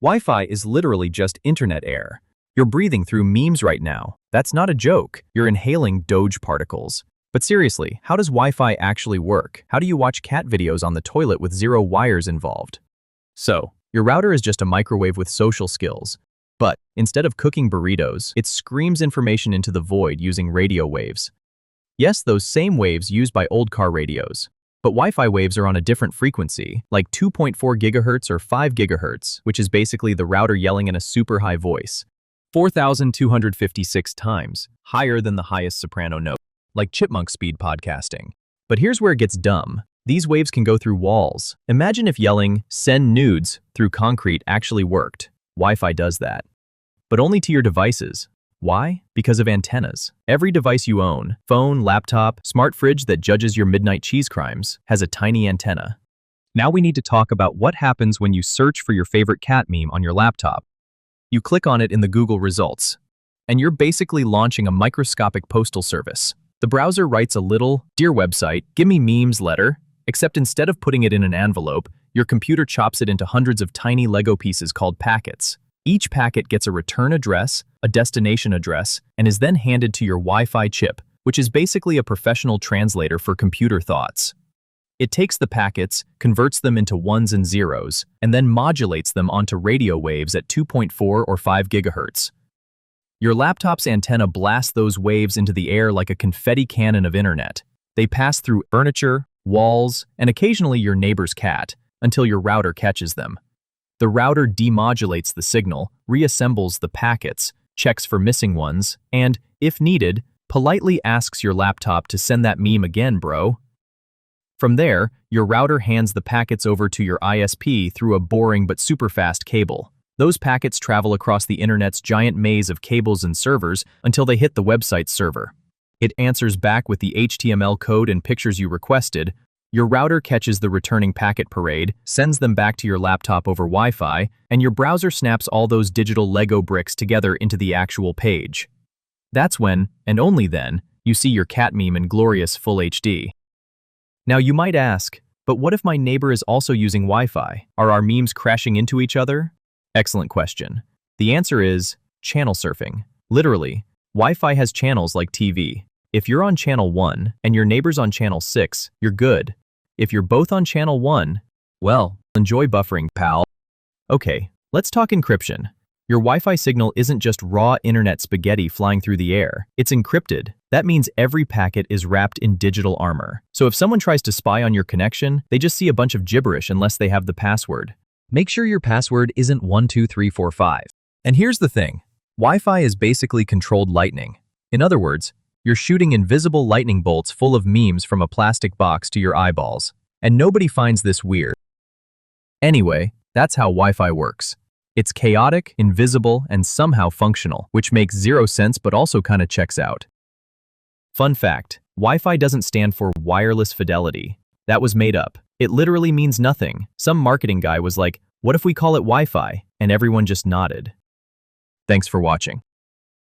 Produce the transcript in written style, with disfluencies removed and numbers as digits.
Wi-Fi is literally just internet air. You're breathing through memes right now. That's not a joke. You're inhaling Doge particles. But seriously, how does Wi-Fi actually work? How do you watch cat videos on the toilet with zero wires involved? So, your router is just a microwave with social skills. But instead of cooking burritos, it screams information into the void using radio waves. Yes, those same waves used by old car radios. But Wi-Fi waves are on a different frequency, like 2.4 gigahertz or 5 gigahertz, which is basically the router yelling in a super high voice. 4,256 times, higher than the highest soprano note, like chipmunk speed podcasting. But here's where it gets dumb. These waves can go through walls. Imagine if yelling, "send nudes," through concrete actually worked. Wi-Fi does that. But only to your devices. Why? Because of antennas. Every device you own, phone, laptop, smart fridge that judges your midnight cheese crimes, has a tiny antenna. Now we need to talk about what happens when you search for your favorite cat meme on your laptop. You click on it in the Google results, and you're basically launching a microscopic postal service. The browser writes a little, "Dear website, give me memes" letter, except instead of putting it in an envelope, your computer chops it into hundreds of tiny Lego pieces called packets. Each packet gets a return address, a destination address, and is then handed to your Wi-Fi chip, which is basically a professional translator for computer thoughts. It takes the packets, converts them into ones and zeros, and then modulates them onto radio waves at 2.4 or 5 gigahertz. Your laptop's antenna blasts those waves into the air like a confetti cannon of internet. They pass through furniture, walls, and occasionally your neighbor's cat, until your router catches them. The router demodulates the signal, reassembles the packets, checks for missing ones, and, if needed, politely asks your laptop to send that meme again, bro. From there, your router hands the packets over to your ISP through a boring but super fast cable. Those packets travel across the internet's giant maze of cables and servers until they hit the website's server. It answers back with the HTML code and pictures you requested. Your router catches the returning packet parade, sends them back to your laptop over Wi-Fi, and your browser snaps all those digital Lego bricks together into the actual page. That's when, and only then, you see your cat meme in glorious full HD. Now you might ask, but what if my neighbor is also using Wi-Fi? Are our memes crashing into each other? Excellent question. The answer is channel surfing. Literally, Wi-Fi has channels like TV. If you're on channel 1 and your neighbor's on channel 6, you're good. If you're both on channel 1, well, enjoy buffering, pal. Okay, let's talk encryption. Your Wi-Fi signal isn't just raw internet spaghetti flying through the air. It's encrypted. That means every packet is wrapped in digital armor. So if someone tries to spy on your connection, they just see a bunch of gibberish unless they have the password. Make sure your password isn't 12345. And here's the thing. Wi-Fi is basically controlled lightning. In other words, you're shooting invisible lightning bolts full of memes from a plastic box to your eyeballs. And nobody finds this weird. Anyway, that's how Wi-Fi works. It's chaotic, invisible, and somehow functional, which makes zero sense but also kinda checks out. Fun fact, Wi-Fi doesn't stand for wireless fidelity. That was made up. It literally means nothing. Some marketing guy was like, "What if we call it Wi-Fi?" And everyone just nodded. Thanks for watching.